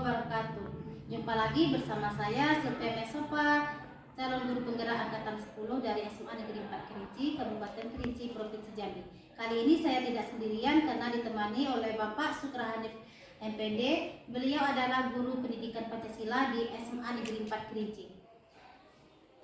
wabarakatuh. Jumpa lagi bersama saya Sylvia Mesopa, calon guru penggerak angkatan 10 dari SMA Negeri 4 Kerinci, Kabupaten Kerinci, Provinsi Jambi. Kali ini saya tidak sendirian karena ditemani oleh Bapak Sukra Hanif MPD. Beliau adalah guru pendidikan Pancasila di SMA Negeri 4 Kerinci.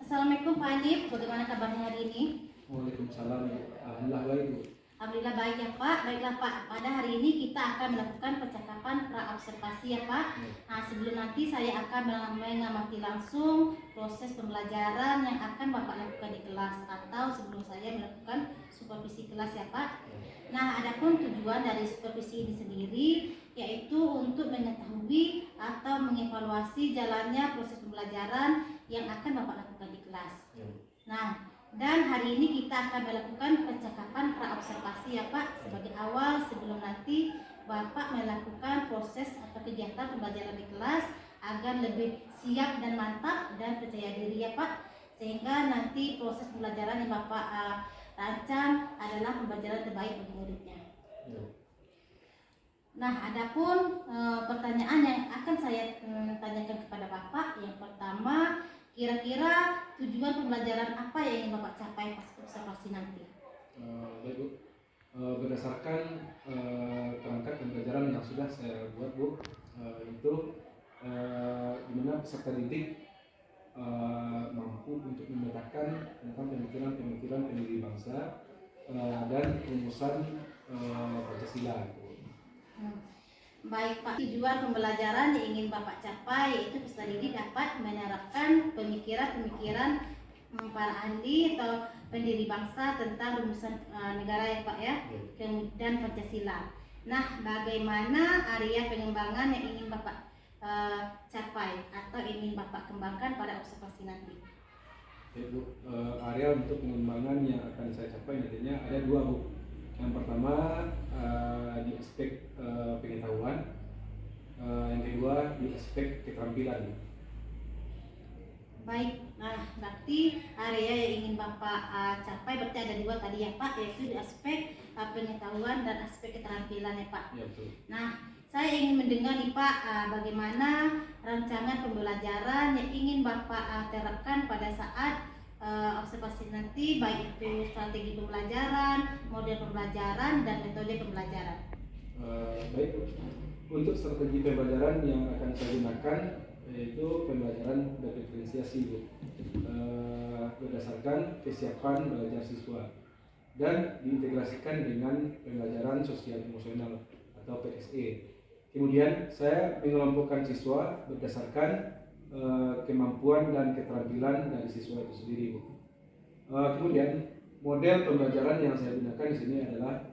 Assalamualaikum Pak Hanif, bagaimana kabarnya hari ini? Waalaikumsalam. Alhamdulillah baik, Bu. Alhamdulillah baik ya Pak. Baiklah Pak, pada hari ini kita akan melakukan percakapan pra-observasi ya Pak. Nah, sebelum nanti saya akan mengamati langsung proses pembelajaran yang akan Bapak lakukan di kelas, atau sebelum saya melakukan supervisi kelas ya Pak. Nah, adapun tujuan dari supervisi ini sendiri yaitu untuk mengetahui atau mengevaluasi jalannya proses pembelajaran yang akan Bapak lakukan di kelas. Nah, dan hari ini kita akan melakukan percakapan pra-observasi ya Pak, sebagai awal sebelum nanti Bapak melakukan proses atau kegiatan pembelajaran di kelas agar lebih siap dan mantap dan percaya diri ya Pak, sehingga nanti proses pembelajaran yang Bapak rancang adalah pembelajaran terbaik bagi muridnya. Nah, adapun pertanyaan yang akan saya tanyakan kepada Bapak, yang pertama, kira-kira tujuan pembelajaran apa yang ingin Bapak capai pas observasi nanti? Baik, Bu. Berdasarkan kerangka pembelajaran yang sudah saya buat, Bu, itu di mana peserta didik mampu untuk memetakan tentang pemikiran pendiri bangsa dan rumusan Pancasila. Baik Pak, tujuan pembelajaran yang ingin Bapak capai yaitu peserta didik dapat menerapkan pemikiran-pemikiran para ahli atau pendiri bangsa tentang rumusan negara ya Pak ya, dan Pancasila. Nah, bagaimana area pengembangan yang ingin Bapak capai atau ingin Bapak kembangkan pada observasi nanti? Oke, Bu. Area untuk pengembangan yang akan saya capai nantinya ada dua, Bu. Yang pertama di aspek pengetahuan, yang kedua di aspek keterampilan. Baik, nah berarti area yang ingin Bapak capai berarti ada dua tadi ya Pak, yaitu di aspek pengetahuan dan aspek keterampilan ya Pak. Ya, betul. Nah, saya ingin mendengar nih Pak, bagaimana rancangan pembelajaran yang ingin Bapak terapkan pada saat observasi nanti, baik itu strategi pembelajaran, model pembelajaran, dan metode pembelajaran. Baik, untuk strategi pembelajaran yang akan saya gunakan yaitu pembelajaran berdiferensiasi, Bu, berdasarkan kesiapan belajar siswa dan diintegrasikan dengan pembelajaran sosial emosional atau PSE. Kemudian saya mengelompokkan siswa berdasarkan kemampuan dan keterampilan dari siswa itu sendiri, Bu. Kemudian model pembelajaran yang saya gunakan di sini adalah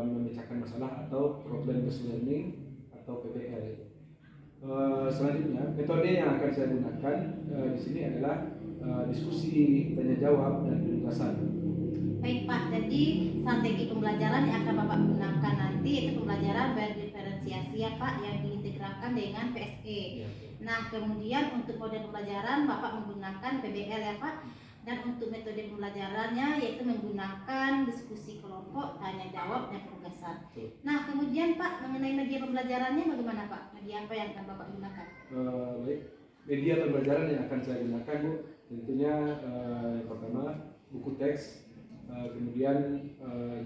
memecahkan masalah atau problem based learning atau PBL. Selanjutnya metode yang akan saya gunakan di sini adalah diskusi, tanya jawab, dan penugasan. Baik Pak, jadi strategi pembelajaran yang akan Bapak gunakan nanti itu pembelajaran berdiferensiasi ya Pak, yang diintegrasikan dengan PSE. Ya. Nah, kemudian untuk model pembelajaran Bapak menggunakan PBL ya Pak, dan untuk metode pembelajarannya yaitu menggunakan diskusi kelompok, tanya jawab, dan penugasan. Nah, kemudian Pak, mengenai media pembelajarannya bagaimana Pak? Media apa yang akan Bapak gunakan? Baik, media pembelajaran yang akan saya gunakan, Bu, tentunya yang pertama buku teks, kemudian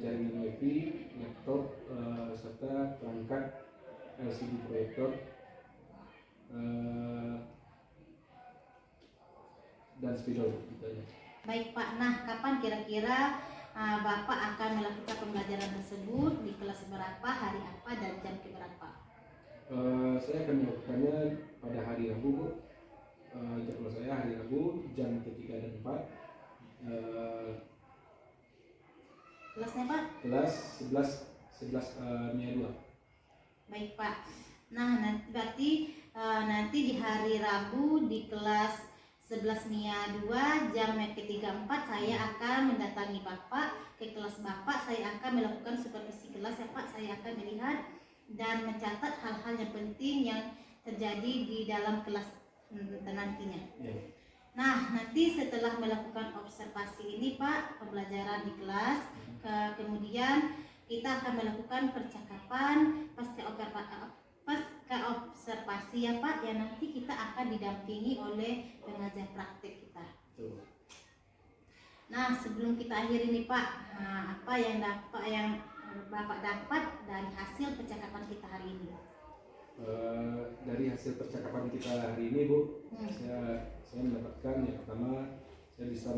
jaringan WiFi, laptop, serta perangkat LCD proyektor dan spidol. Baik Pak, nah kapan kira-kira Bapak akan melakukan pembelajaran tersebut, di kelas berapa, hari apa, dan jam keberapa? Saya akan melakukannya pada hari Rabu, Bu. Jadwal saya hari Rabu jam 3 dan 4. Kelasnya Pak? Kelas 11 MIA 2. Baik Pak. Nah, berarti nanti di hari Rabu di kelas 11 MIA 2 jam ke-3-4 saya akan mendatangi Bapak ke kelas Bapak. Saya akan melakukan supervisi kelas ya Pak. Saya akan melihat dan mencatat hal-hal yang penting yang terjadi di dalam kelas nantinya. Nah, nanti setelah melakukan observasi ini Pak, pembelajaran di kelas, kemudian kita akan melakukan percakapan pasca observasi observasi ya Pak, yang nanti kita akan didampingi oleh pengajar praktek kita. Betul. Nah, sebelum kita akhiri nih Pak, apa yang Bapak dapat dari hasil percakapan kita hari ini? Dari hasil percakapan kita hari ini Bu, saya mendapatkan yang pertama, saya bisa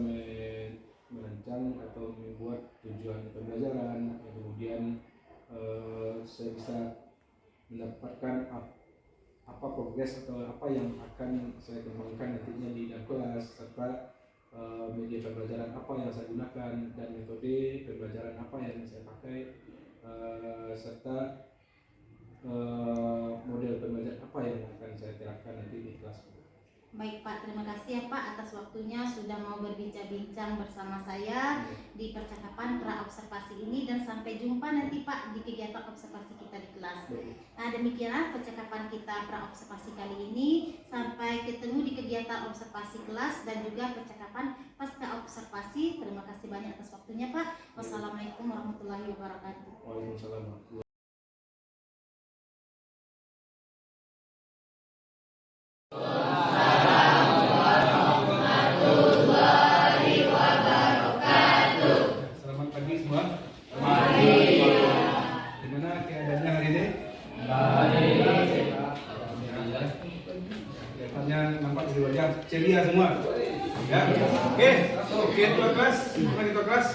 merancang atau membuat tujuan pembelajaran, kemudian saya bisa mendapatkan apa progres atau apa yang akan saya kembangkan nantinya di dalam kelas, serta media pembelajaran apa yang saya gunakan dan metode pembelajaran apa yang saya pakai, serta model pembelajaran apa yang akan saya terapkan nanti di kelas. Baik Pak, terima kasih ya Pak atas waktunya sudah mau berbincang-bincang bersama saya di percakapan pra-observasi ini, dan sampai jumpa nanti Pak di kegiatan observasi kita di kelas. Nah, demikianlah percakapan kita pra-observasi kali ini. Sampai ketemu di kegiatan observasi kelas dan juga percakapan pasca observasi. Terima kasih banyak atas waktunya Pak. Wassalamualaikum warahmatullahi wabarakatuh. Waalaikumsalam. Selamat pagi semua. Gimana keadaannya hari ini? Kelihatannya nampak dari wajah ceria semua. Ya. Oke, ketua kelas, ketua kelas.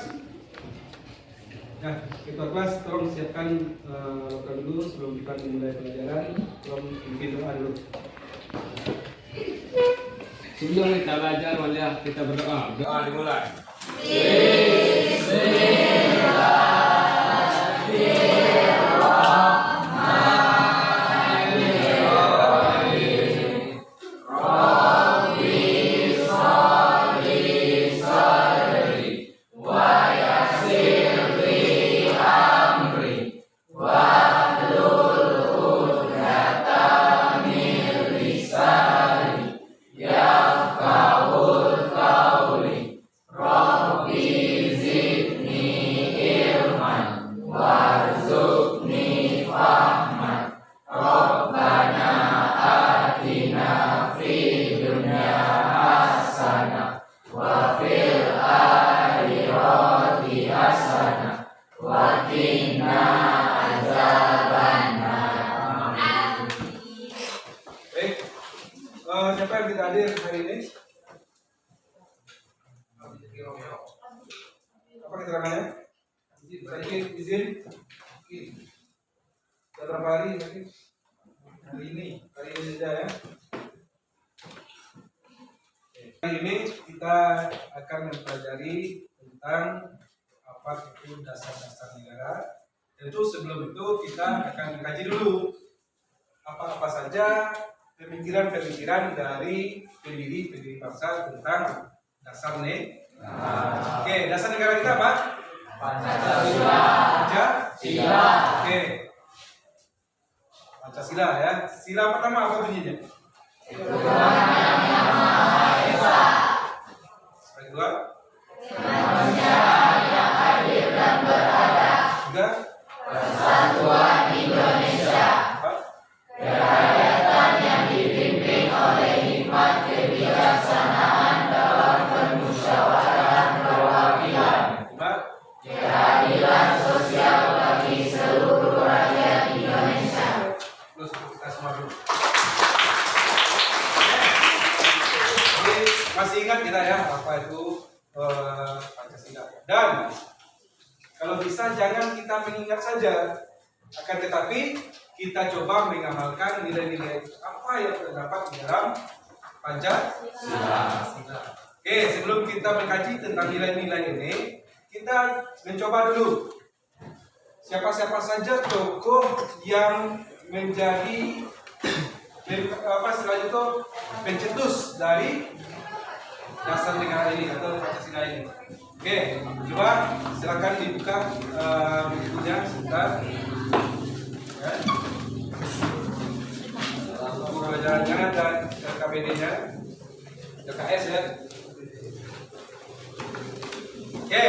Ya, ketua kelas, tolong siapkan lokal dulu sebelum kita memulai pelajaran. Tolong pimpin doa dulu. Sebelum kita belajar, wajah kita berdoa. Doa dimulai. Siapa yang tidak hadir hari ini? Apa keterangannya? Izin? Sudah berapa hari? Hari ini saja ya. Hari ini kita akan mempelajari tentang apa itu dasar-dasar negara. Tentu sebelum itu kita akan mengkaji dulu apa-apa saja pemikiran-pemikiran dari pendiri bangsa tentang dasar negara. Oke, dasar negara kita apa? Pancasila. Pancasila. Oke. Pancasila ya. Sila pertama apa bunyinya? Tuhan Yang Maha Esa. Sila kedua? Manusia yang adil dan beradab. Tiga? Persatuan Indonesia. Kerakyatan yang dipimpin oleh hikmat kebijaksanaan dalam permusyawaratan perwakilan. Keadilan sosial bagi seluruh rakyat Indonesia. Terus kita semua dulu. Jadi masih ingat kita ya apa itu Pancasila. Dan kalau bisa jangan kita mengingat saja, akan tetapi kita coba mengamalkan nilai-nilai apa yang terdapat di dalam Pancasila. Oke, sebelum kita mengkaji tentang nilai-nilai ini, kita mencoba dulu siapa-siapa saja tokoh yang menjadi selanjutnya pencetus dari dasar negara ini atau Pancasila ini. Oke, coba silakan dibuka bukunya sebentar. Ya. Buku pelajarannya dan KBD-nya, KKS ya. Oke.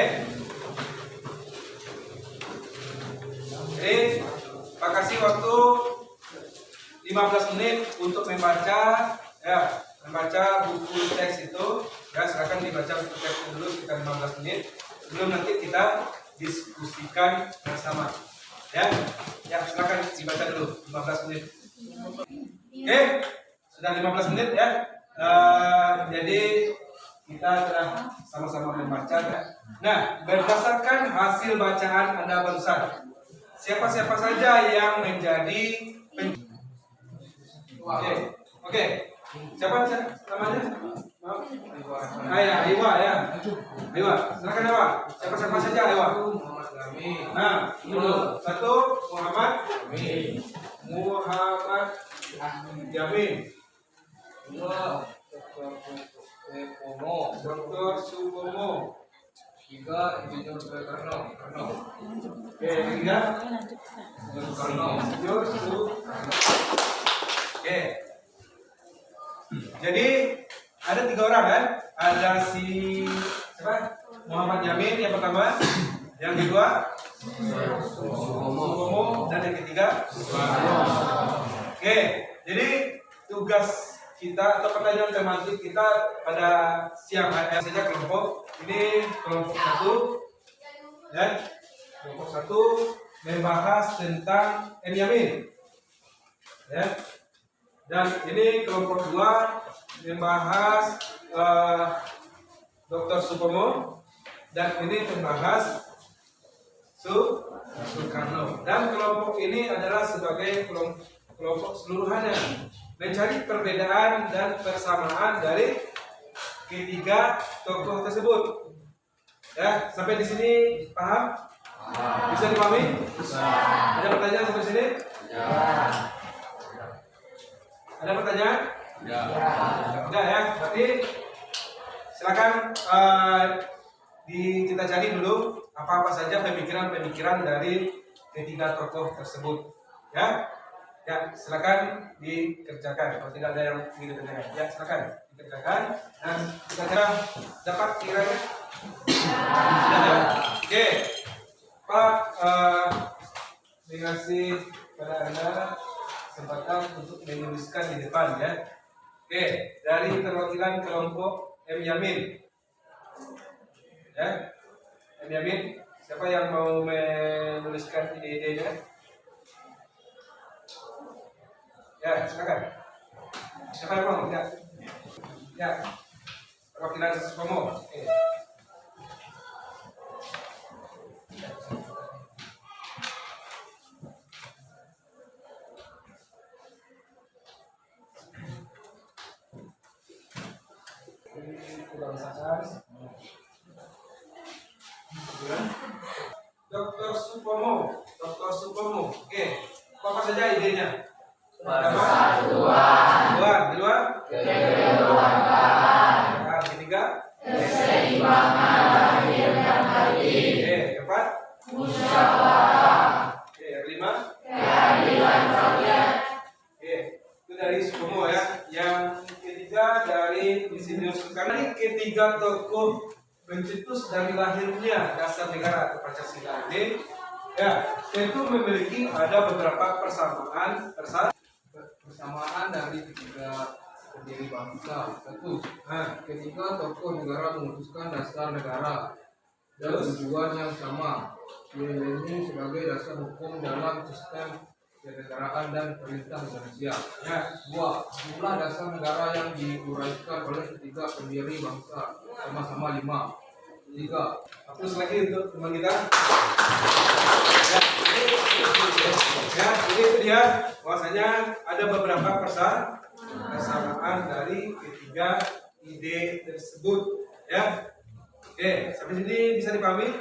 Jadi, makasih waktu 15 menit untuk membaca buku teks itu. Ya, silakan dibaca buku teks dulu sekitar 15 menit sebelum nanti kita diskusikan bersama. Ya, silakan dibaca dulu 15 menit. Oke, sudah 15 menit ya. Jadi kita telah sama-sama membaca ya. Nah, berdasarkan hasil bacaan Anda barusan, siapa-siapa saja yang menjadi Oke. Siapa namanya? Iwa ya. Iwa, silakan Iwa. Siapa-siapa saja Iwa. Nah, dulu. Satu, Muhammad Yamin. Dua, Dr. Supomo. Tiga, Insinyur Karno. Oke, tiga. Insinyur Oke. Jadi ada 3 orang kan? Ada si siapa? Muhammad Yamin yang pertama, yang kedua Supomo, dan yang ketiga. Oke, jadi tugas kita atau pertanyaan tematik kita pada siang hari saja kelompok ini kelompok 1 dan kelompok 1 membahas tentang M. Yamin ya, dan ini kelompok 2 membahas Dr. Supomo, dan ini membahas Soekarno, dan kelompok ini adalah sebagai kelompok seluruhannya mencari perbedaan dan persamaan dari ketiga tokoh tersebut. Ya, sampai di sini paham? Bisa dipahami? Bisa. Ada pertanyaan sampai sini? Ya. Ada pertanyaan? Ya. Enggak ya. Berarti silakan kita cari dulu apa-apa saja pemikiran-pemikiran dari ketiga tokoh tersebut. Ya. Ya, silakan dikerjakan. Kalau tidak ada yang ingin ditanyakan, ya silakan dikerjakan. Dan kita dapat kiranya. Sudah ya? Oke, Pak mengasih pada Anda kesempatan untuk menuliskan di depan ya. Oke, dari perwakilan kelompok M. Yamin. Ya, M. Yamin. Siapa yang mau menuliskan ide-idenya? Ya, silakan. Siapa yang mau? Ya. Perwakilan Supomo. Oke. Dr. Supomo. Oke. Apa saja idenya? Persatuan. Kedua. Kekeluargaan. Ketiga. Keseimbangan lahirkan hati. Keempat. Musyawarah. Yang kelima. Keadilan rakyat. Itu dari Supomo ya. Yang ketiga dari Insinyur Soekarno. Ketiga tokoh pencetus dari lahirnya dasar negara atau Pancasila ini ya tentu memiliki ada beberapa persamaan dari ketiga pendiri bangsa. Satu, ketiga tokoh negara memutuskan dasar negara dan tujuan yang sama, yaitu sebagai dasar hukum dalam sistem kenegaraan dan perintah Indonesia. Dua, jumlah dasar negara yang diuraikan oleh ketiga pendiri bangsa sama-sama 5. 3, hapus lagi untuk teman kita. Jadi itu dia bahwasanya ada beberapa persamaan dari ketiga ide tersebut ya. Oke, sampai sini bisa dipahami?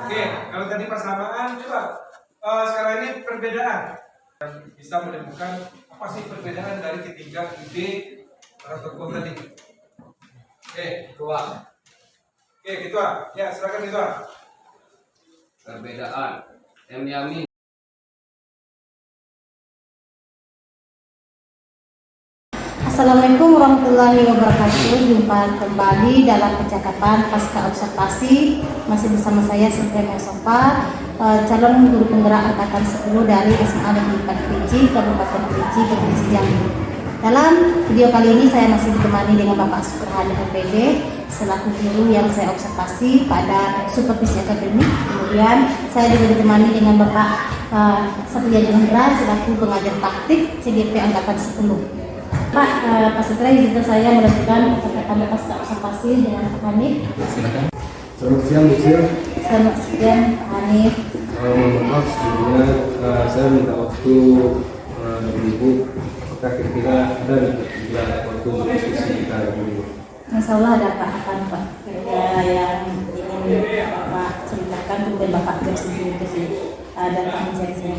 Oke, kalau tadi persamaan, coba sekarang ini perbedaan. Bisa menemukan apa sih perbedaan dari ketiga ide para tokoh tadi. Ketua. Ketua. Ya, silakan Ketua. Perbedaan M. Yamin. Assalamualaikum warahmatullahi wabarakatuh. Jumpa kembali dalam percakapan pasca observasi. Masih bersama saya Sintia Mesopa. calon guru penggerak angkatan 10 dari SMA Negeri 4 Kerinci, Kabupaten Kerinci, Provinsi Jambi. Dalam video kali ini saya masih ditemani dengan Bapak Suprahadi MPD selaku guru yang saya observasi pada supervisi akademik. Kemudian saya juga ditemani dengan Bapak Satria Jendra selaku pengajar taktik CGP angkatan 10. Pak Satria, izinkan saya melanjutkan kata-kata Bapak observasi dengan Pak Hanif. Silakan. Selamat siang, Bu Sil. Selamat siang, Pak Hanif. Mohon maaf sebelumnya saya minta waktu dari Ibu. Apakah kira-kira ada waktu untuk diskusi kita dulu? Insya Allah ada Pak yang ingin Bapak ceritakan, kemudian Bapak bersedia ke sini dan menjadi saya.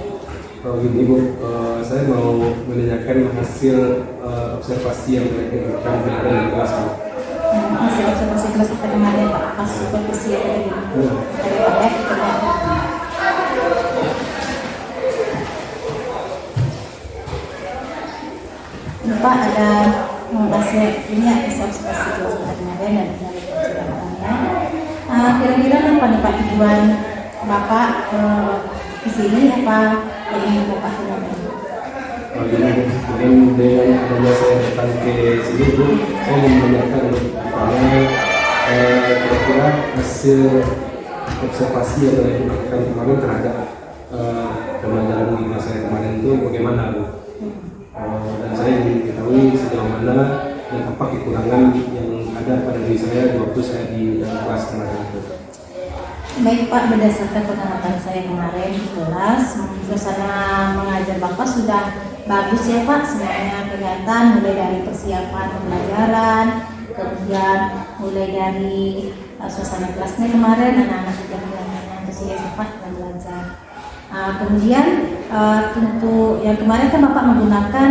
Kalau gini Ibu, saya mau menanyakan hasil observasi yang dilakukan kemarin di kelas. Hasil observasi kelas kita kemarin Pak, pas supervisi dari Pak ya, kita Pak ada hasil ini hasil observasi kelas kita kemarin dan dari percakapannya. Kira-kira apa nih Pak tujuan Bapak di sini, apa yang ingin Bapak tanyakan? Mungkin dengan adanya saya datang ke sini Bu, saya ingin menanyakan kira-kira hasil observasi yang dilakukan kemarin terhadap pembelajaran di kelas saya kemarin itu bagaimana Bu? Dan saya ingin ketahui sejauh mana dan apa kekurangan yang ada pada diri saya di waktu saya di dalam kelas kemarin itu. Baik Pak, berdasarkan pengamatan saya kemarin di kelas, suasana mengajar Bapak sudah bagus ya Pak, semuanya kelihatan mulai dari persiapan pembelajaran, kemudian mulai dari suasana kelasnya kemarin anak-anak sudah kelihatan antusias Pak dalam belajar. Kemudian tentu yang kemarin kan Bapak menggunakan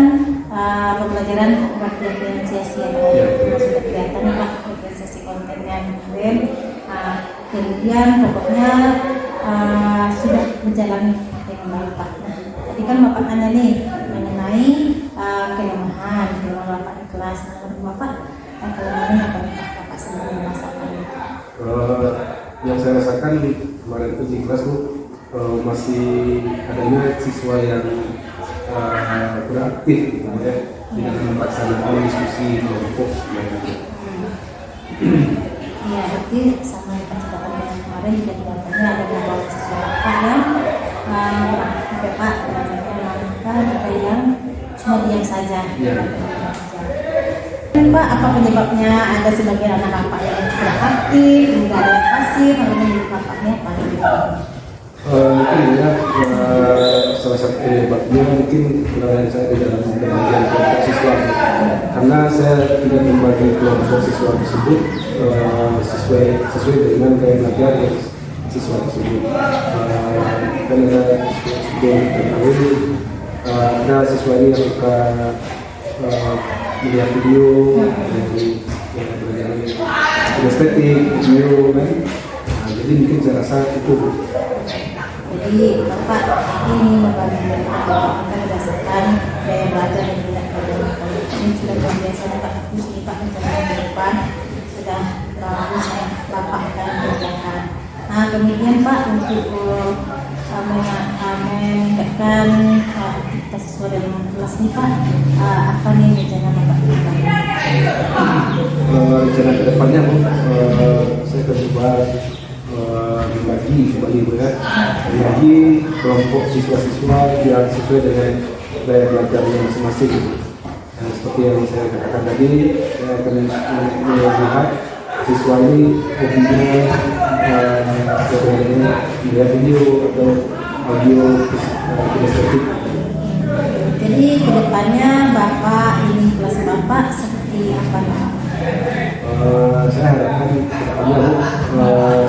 pembelajaran diferensiasi yang sudah kelihatan Pak, diferensiasi kontennya kemarin. Kemudian pokoknya sudah berjalan dengan baik Pak. Nah, tadi kan Bapak tanya nih mengenai kelemahan Bapak di kelas. Nah, menurut Bapak kelemahan apa nih Bapak sendiri merasakan? Yang saya rasakan kemarin itu di kelas Bu, masih adanya siswa yang kurang aktif gitu ya, tidak melaksanakan diskusi kelompok gitu. Ya, berarti sama percakapan yang kemarin juga kelihatannya ada beberapa siswa Bapak yang Bapak melakukan apa yang cuma diam saja. Pak, apa penyebabnya ada sebagian anak Bapak yang kurang aktif, tidak ada yang pasif, atau menurut Bapaknya apa? Mungkin ya salah satu penyebabnya mungkin kelalaian saya di dalam pembagian kelompok siswa, karena saya tidak membagi kelompok siswa tersebut sesuai dengan gaya belajar dari siswa tersebut. Kan ada yang terkawin, ada siswa ini yang suka melihat video dari belajar estetik video kan, jadi mungkin saya rasa itu. Jadi Bapak ini membagi Bapak berdasarkan gaya belajar yang tidak belajar. Ini sudah luar biasa Bapak, ini Pak menjalani ke depan sudah bagus Bapak akan kerjakan. Nah kemudian Pak untuk meningkatkan aktivitas siswa dalam kelas ini Pak, apa nih rencana Bapak ke depan? Rencana ke depannya Bu, saya akan coba membagi kelompok siswa-siswa yang sesuai dengan gaya belajarnya masing-masing. Seperti yang saya katakan tadi, saya akan melihat siswa ini hobinya melihat video atau audio estetik. Jadi kedepannya Bapak ini kelas Bapak seperti apa? Saya harapkan kedepannya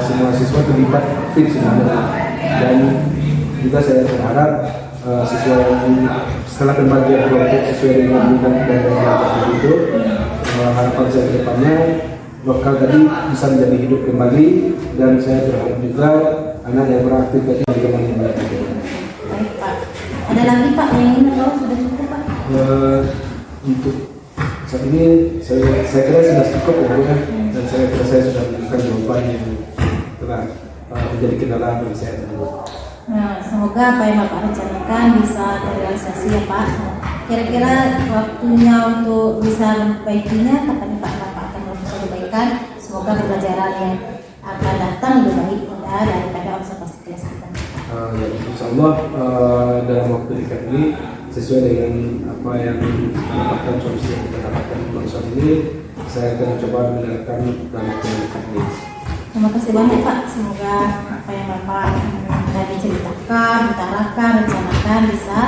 semua siswa terlibat aktif sebenarnya, dan juga saya berharap siswa yang setelah pembagian kelompok sesuai dengan minat dan bakat itu, harapan saya kedepannya lokal tadi bisa menjadi hidup kembali, dan saya berharap juga anak yang beraktif tadi bagaimana yang baik. Baik Pak, ada lagi Pak yang ingin tahu, sudah cukup Pak? Untuk saat ini saya kira sudah cukup ya, dan saya kira saya sudah memberikan jawaban yang telah menjadi kendala bagi saya tersebut. Nah, semoga apa yang Bapak rencanakan bisa terrealisasi ya Pak. Kira-kira waktunya untuk bisa memperbaikinya kapan Pak Bapak akan melakukan perbaikan? Semoga pembelajaran yang akan datang lebih baik daripada observasi kelas kita. Ya, insya Allah dalam waktu dekat ini sesuai dengan apa yang mendapatkan solusi yang kita dapatkan barusan ini, saya akan coba mendengarkan dalam waktu yang dekat ini. Terima kasih banyak Pak. Semoga apa yang Bapak tadi ceritakan, utarakan, rencanakan bisa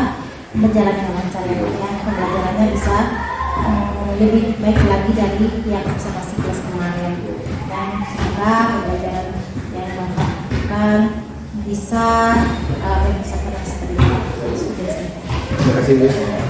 berjalan dengan lancar ya Pak. Ya, pembelajarannya bisa lebih baik lagi dari yang observasi kelas kemarin. Dan semoga pembelajaran yang Bapak lakukan bisa bisa terus terlihat. Terima kasih.